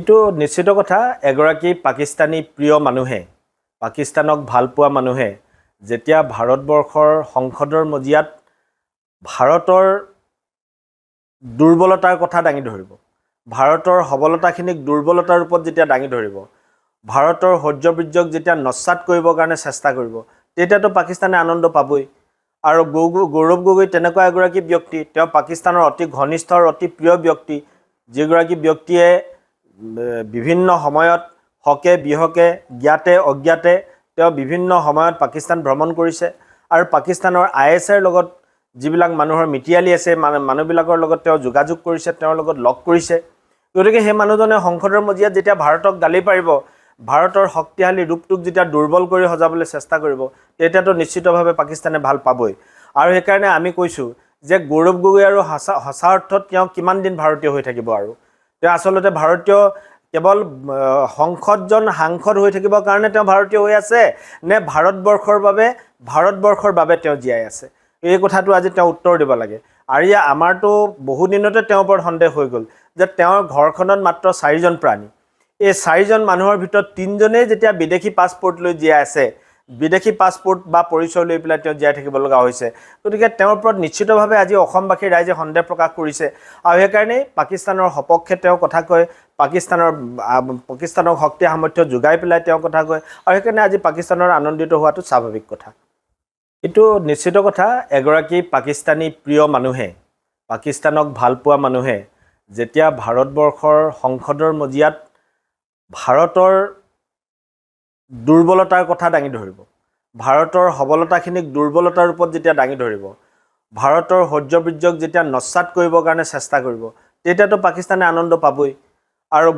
এইটো নিশ্চিত কথা এগৰাকী পাকিস্তানী প্ৰিয় মানুহে পাকিস্তানক ভাল পোৱা মানুহে যেতিয়া ভাৰতবৰ্ষৰ সংসদৰ মজিয়াত ভাৰতৰ দুৰ্বলতাৰ কথা দাঙি ধৰিব ভাৰতৰ সবলতাখিনিক দুৰ্বলতাৰ ৰূপত যেতিয়া দাঙি ধৰিব ভাৰতৰ শৌৰ্যবীৰ্যক যেতিয়া নস্যাৎ কৰিবৰ কাৰণে চেষ্টা কৰিব তেতিয়াতো পাকিস্তানে আনন্দ পাবই আৰু গৌৰৱ গগৈ তেনেকুৱা এগৰাকী ব্যক্তি তেওঁ পাকিস্তানৰ অতি ঘনিষ্ঠ আৰু অতি প্ৰিয় ব্যক্তি যিগৰাকী ব্যক্তিয়ে বিভিন্ন সময়ত হকে বিহকে জ্ঞাতে অজ্ঞাতে তেওঁ বিভিন্ন সময়ত পাকিস্তান ভ্ৰমণ কৰিছে আৰু পাকিস্তানৰ ISৰ লগত যিবিলাক মানুহৰ মিতিয়ালি আছে মানুহবিলাকৰ লগত তেওঁ যোগাযোগ কৰিছে তেওঁৰ লগত লগ কৰিছে গতিকে সেই মানুহজনে সংসদৰ মজিয়াত যেতিয়া ভাৰতক গালি পাৰিব ভাৰতৰ শক্তিশালী ৰূপটোক যেতিয়া দুৰ্বল কৰি সজাবলৈ চেষ্টা কৰিব তেতিয়াতো নিশ্চিতভাৱে পাকিস্তানে ভাল পাবই আৰু সেইকাৰণে আমি কৈছো যে গৌৰৱ গগৈ আৰু সঁচা অৰ্থত তেওঁ কিমান দিন ভাৰতীয় হৈ থাকিব আৰু তেওঁ আসলতে ভাৰতীয় কেৱল সংসদজন সাংসদ হৈ থাকিবৰ কাৰণে তেওঁ ভাৰতীয় হৈ আছে নে ভাৰতবৰ্ষৰ বাবে তেওঁ জীয়াই আছে এই কথাটো আজি তেওঁ উত্তৰ দিব লাগে আৰু আমাৰটো বহু দিনতে তেওঁৰ ওপৰত সন্দেহ হৈ গ'ল যে তেওঁৰ ঘৰখনত মাত্ৰ 4জন প্ৰাণী এই 4জন মানুহৰ ভিতৰত 3জনেই যেতিয়া বিদেশী পাছপোৰ্ট লৈ জীয়াই আছে বিদেশী পাছপোৰ্ট বা পৰিচয় লৈ পেলাই তেওঁ জীয়াই থাকিব লগা হৈছে গতিকে তেওঁৰ ওপৰত নিশ্চিতভাৱে আজি অসমবাসী ৰাইজে সন্দেহ প্ৰকাশ কৰিছে আৰু সেইকাৰণে পাকিস্তানৰ সপক্ষে তেওঁ কথা কয় পাকিস্তানৰ শক্তি সামৰ্থ্য যোগাই পেলাই তেওঁ কথা কয় আৰু সেইকাৰণে আজি পাকিস্তানৰ আনন্দিত হোৱাটো স্বাভাৱিক কথা এইটো নিশ্চিত কথা এগৰাকী পাকিস্তানী প্ৰিয় মানুহে পাকিস্তানক ভাল পোৱা মানুহে যেতিয়া ভাৰতবৰ্ষৰ সংসদৰ মজিয়াত ভাৰতৰ দুৰ্বলতাৰ কথা দাঙি ধৰিব ভাৰতৰ সবলতাখিনিক দুৰ্বলতাৰ ৰূপত যেতিয়া দাঙি ধৰিব ভাৰতৰ শৌৰ্যবীৰ্যক যেতিয়া নস্যাৎ কৰিবৰ কাৰণে চেষ্টা কৰিব তেতিয়াতো পাকিস্তানে আনন্দ পাবই আৰু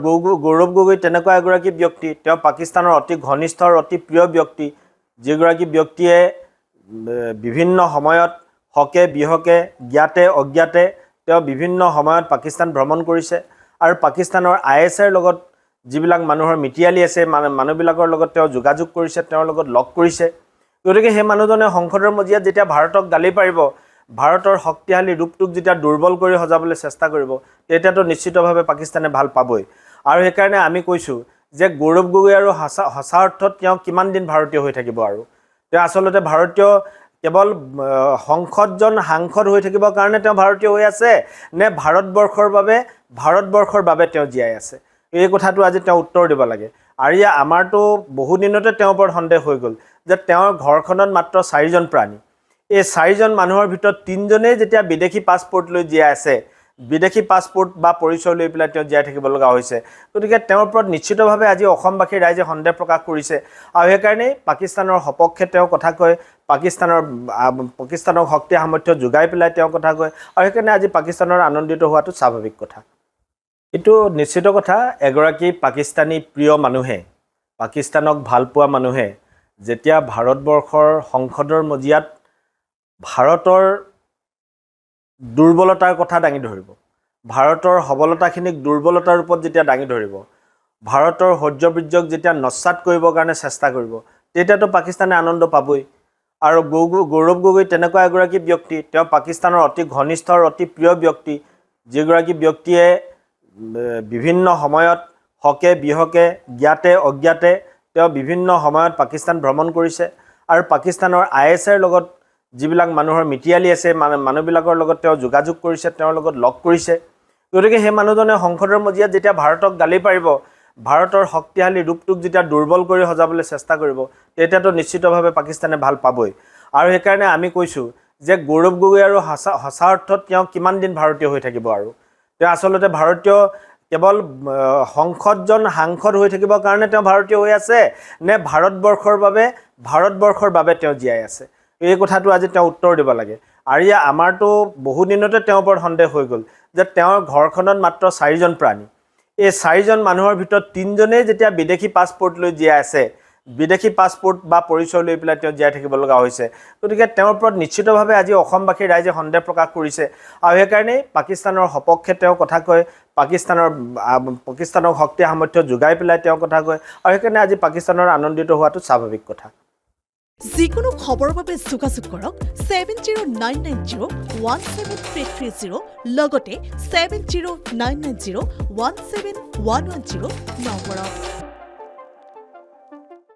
গৌৰৱ গগৈ তেনেকুৱা এগৰাকী ব্যক্তি তেওঁ পাকিস্তানৰ অতি ঘনিষ্ঠ আৰু অতি প্ৰিয় ব্যক্তি যিগৰাকী ব্যক্তিয়ে বিভিন্ন সময়ত হকে বিহকে জ্ঞাতে অজ্ঞাতে তেওঁ বিভিন্ন সময়ত পাকিস্তান ভ্ৰমণ কৰিছে আৰু পাকিস্তানৰ ISৰ লগত যিবিলাক মানুহৰ মিতিয়ালি আছে মানুহবিলাকৰ লগত তেওঁ যোগাযোগ কৰিছে তেওঁৰ লগত লগ কৰিছে গতিকে সেই মানুহজনে সংসদৰ মজিয়াত যেতিয়া ভাৰতক গালি পাৰিব ভাৰতৰ শক্তিশালী ৰূপটোক যেতিয়া দুৰ্বল কৰি সজাবলৈ চেষ্টা কৰিব তেতিয়াতো নিশ্চিতভাৱে পাকিস্তানে ভাল পাবই আৰু সেইকাৰণে আমি কৈছো যে গৌৰৱ গগৈ আৰু সঁচা অৰ্থত তেওঁ কিমান দিন ভাৰতীয় হৈ থাকিব আৰু তেওঁ আসলতে ভাৰতীয় কেৱল সংসদজন সাংসদ হৈ থাকিবৰ কাৰণে তেওঁ ভাৰতীয় হৈ আছে নে ভাৰতবৰ্ষৰ বাবে তেওঁ জীয়াই আছে এই কথাটো আজি তেওঁ উত্তৰ দিব লাগে আৰু আমাৰটো বহু দিনতে তেওঁৰ ওপৰত সন্দেহ হৈ গ'ল যে তেওঁৰ ঘৰখনত মাত্ৰ 4জন প্ৰাণী এই 4জন মানুহৰ ভিতৰত 3জনেই যেতিয়া বিদেশী পাছপোৰ্ট লৈ জীয়াই আছে বিদেশী পাছপোৰ্ট বা পৰিচয় লৈ পেলাই তেওঁ জীয়াই থাকিব লগা হৈছে গতিকে তেওঁৰ ওপৰত নিশ্চিতভাৱে আজি অসমবাসী ৰাইজে সন্দেহ প্ৰকাশ কৰিছে আৰু সেইকাৰণে পাকিস্তানৰ সপক্ষে তেওঁ কথা কয় পাকিস্তানৰ শক্তি সামৰ্থ্য যোগাই পেলাই তেওঁ কথা কয় আৰু সেইকাৰণে আজি পাকিস্তানৰ আনন্দিত হোৱাটো স্বাভাৱিক কথা এইটো নিশ্চিত কথা এগৰাকী পাকিস্তানী প্ৰিয় মানুহে পাকিস্তানক ভাল পোৱা মানুহে যেতিয়া ভাৰতবৰ্ষৰ সংসদৰ মজিয়াত ভাৰতৰ দুৰ্বলতাৰ কথা দাঙি ধৰিব ভাৰতৰ সবলতাখিনিক দুৰ্বলতাৰ ৰূপত যেতিয়া দাঙি ধৰিব ভাৰতৰ শৌৰ্যবীৰ্যক যেতিয়া নস্যাৎ কৰিবৰ কাৰণে চেষ্টা কৰিব তেতিয়াতো পাকিস্তানে আনন্দ পাবই আৰু গৌৰৱ গগৈ তেনেকুৱা এগৰাকী ব্যক্তি তেওঁ পাকিস্তানৰ অতি ঘনিষ্ঠ আৰু অতি প্ৰিয় ব্যক্তি যিগৰাকী ব্যক্তিয়ে বিভিন্ন সময়ত হকে বিহকে জ্ঞাতে অজ্ঞাতে তেওঁ বিভিন্ন সময়ত পাকিস্তান ভ্ৰমণ কৰিছে আৰু পাকিস্তানৰ ISৰ লগত যিবিলাক মানুহৰ মিতিয়ালি আছে মানুহবিলাকৰ লগত তেওঁ যোগাযোগ কৰিছে তেওঁৰ লগত লগ কৰিছে গতিকে সেই মানুহজনে সংসদৰ মজিয়াত যেতিয়া ভাৰতক গালি পাৰিব ভাৰতৰ শক্তিশালী ৰূপটোক যেতিয়া দুৰ্বল কৰি সজাবলৈ চেষ্টা কৰিব তেতিয়াতো নিশ্চিতভাৱে পাকিস্তানে ভাল পাবই আৰু সেইকাৰণে আমি কৈছো যে গৌৰৱ গগৈ আৰু সঁচা অৰ্থত তেওঁ কিমান দিন ভাৰতীয় হৈ থাকিব আৰু তেওঁ আসলতে ভাৰতীয় কেৱল সংসদজন সাংসদ হৈ থাকিবৰ কাৰণে তেওঁ ভাৰতীয় হৈ আছে নে ভাৰতবৰ্ষৰ বাবে তেওঁ জীয়াই আছে এই কথাটো আজি তেওঁ উত্তৰ দিব লাগে আৰু আমাৰটো বহু দিনতে তেওঁৰ ওপৰত সন্দেহ হৈ গ'ল যে তেওঁৰ ঘৰখনত মাত্ৰ 4জন প্ৰাণী এই 4জন মানুহৰ ভিতৰত 3জনেই যেতিয়া বিদেশী পাছপোৰ্ট লৈ জীয়াই আছে বিদেশী পাছপোৰ্ট বা পৰিচয় লৈ পেলাই তেওঁ জীয়াই থাকিব লগা হৈছে গতিকে তেওঁৰ ওপৰত নিশ্চিতভাৱে আজি অসমবাসী ৰাইজে সন্দেহ প্ৰকাশ কৰিছে আৰু সেইকাৰণে পাকিস্তানৰ সপক্ষে তেওঁ কথা কয় পাকিস্তানৰ শক্তি সামৰ্থ্য যোগাই পেলাই তেওঁ কথা কয় আৰু সেইকাৰণে আজি পাকিস্তানৰ আনন্দিত হোৱাটো স্বাভাৱিক কথা যিকোনো খবৰৰ বাবে যোগাযোগ কৰক 7099017330 লগতে 7099017110 নম্বৰত।